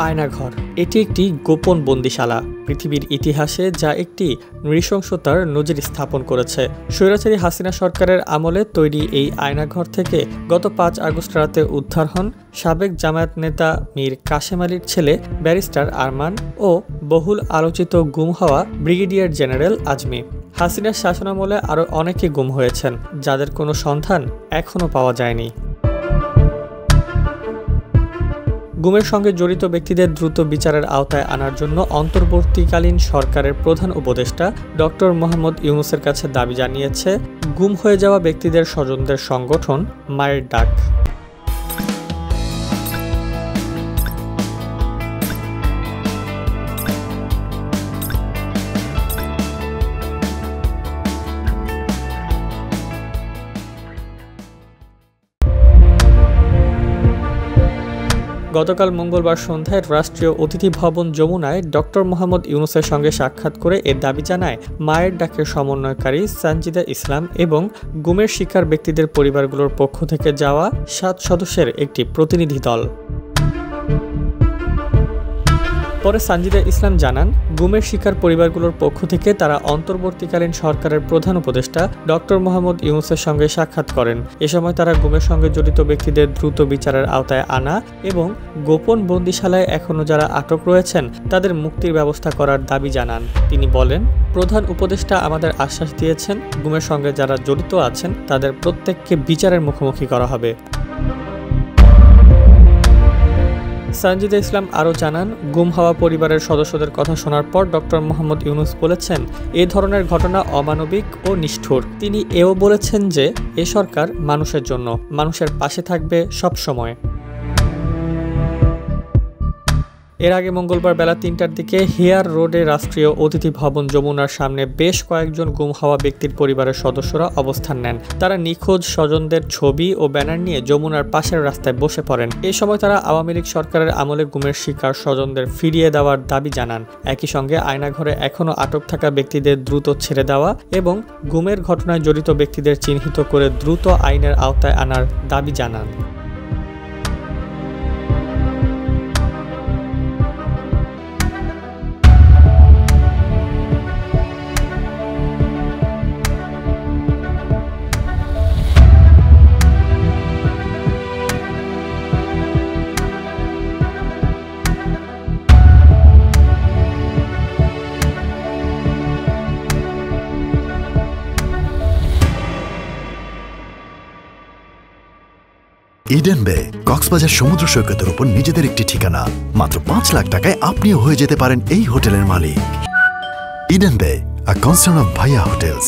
আয়নাঘর এটি একটি গোপন বন্দিশালা পৃথিবীর ইতিহাসে যা একটি নৃশংসতার নজির স্থাপন করেছে। স্বৈরাচারী হাসিনা সরকারের আমলে তৈরি এই আয়নাঘর থেকে গত ৫ আগস্ট রাতে উদ্ধার হন সাবেক জামায়াত নেতা মীর কাশেম আলীর ছেলে ব্যারিস্টার আরমান ও বহুল আলোচিত গুম হওয়া ব্রিগেডিয়ার জেনারেল আজমি। হাসিনার শাসনামলে আরও অনেকে গুম হয়েছেন, যাদের কোনো সন্ধান এখনও পাওয়া যায়নি। গুমের সঙ্গে জড়িত ব্যক্তিদের দ্রুত বিচারের আওতায় আনার জন্য অন্তর্বর্তীকালীন সরকারের প্রধান উপদেষ্টা ডক্টর মোহাম্মদ ইউনূসের কাছে দাবি জানিয়েছে গুম হয়ে যাওয়া ব্যক্তিদের স্বজনদের সংগঠন মায়ের ডাক। গতকাল মঙ্গলবার সন্ধ্যায় রাষ্ট্রীয় অতিথি ভবন যমুনায় ডক্টর মোহাম্মদ ইউনূসের সঙ্গে সাক্ষাৎ করে এ দাবি জানায় মায়ের ডাকের সমন্বয়কারী সানজিদা ইসলাম এবং গুমের শিকার ব্যক্তিদের পরিবারগুলোর পক্ষ থেকে যাওয়া ৭ সদস্যের একটি প্রতিনিধি দল। পরে সানজিদা ইসলাম জানান, গুমের শিকার পরিবারগুলোর পক্ষ থেকে তারা অন্তর্বর্তীকালীন সরকারের প্রধান উপদেষ্টা ডক্টর মোহাম্মদ ইউনূসের সঙ্গে সাক্ষাৎ করেন। এ সময় তারা গুমের সঙ্গে জড়িত ব্যক্তিদের দ্রুত বিচারের আওতায় আনা এবং গোপন বন্দিশালায় এখনও যারা আটক রয়েছেন তাদের মুক্তির ব্যবস্থা করার দাবি জানান। তিনি বলেন, প্রধান উপদেষ্টা আমাদের আশ্বাস দিয়েছেন গুমের সঙ্গে যারা জড়িত আছেন তাদের প্রত্যেককে বিচারের মুখোমুখি করা হবে। সানজিদা ইসলাম আরও জানান, গুম হওয়া পরিবারের সদস্যদের কথা শোনার পর ডক্টর মোহাম্মদ ইউনূস বলেছেন এ ধরনের ঘটনা অমানবিক ও নিষ্ঠুর। তিনি এও বলেছেন যে এ সরকার মানুষের জন্য, মানুষের পাশে থাকবে সব সময়। এর আগে মঙ্গলবার বেলা ৩টার দিকে হেয়ার রোডে রাষ্ট্রীয় অতিথি ভবন যমুনার সামনে বেশ কয়েকজন গুম হওয়া ব্যক্তির পরিবারের সদস্যরা অবস্থান নেন। তারা নিখোঁজ স্বজনদের ছবি ও ব্যানার নিয়ে যমুনার পাশের রাস্তায় বসে পড়েন। এ সময় তারা আওয়ামী লীগ সরকারের আমলে গুমের শিকার স্বজনদের ফিরিয়ে দেওয়ার দাবি জানান। একই সঙ্গে আয়নাঘরে এখনও আটক থাকা ব্যক্তিদের দ্রুত ছেড়ে দেওয়া এবং গুমের ঘটনায় জড়িত ব্যক্তিদের চিহ্নিত করে দ্রুত আইনের আওতায় আনার দাবি জানান। ইডেন বে কক্সবাজার সমুদ্র সৈকতের উপর নিজেদের একটি ঠিকানা। মাত্র ৫ লাখ টাকায় আপনিও হয়ে যেতে পারেন এই হোটেলের মালিক। ইডেন বে, আ কনসার্ন অফ ভাইয়া হোটেলস।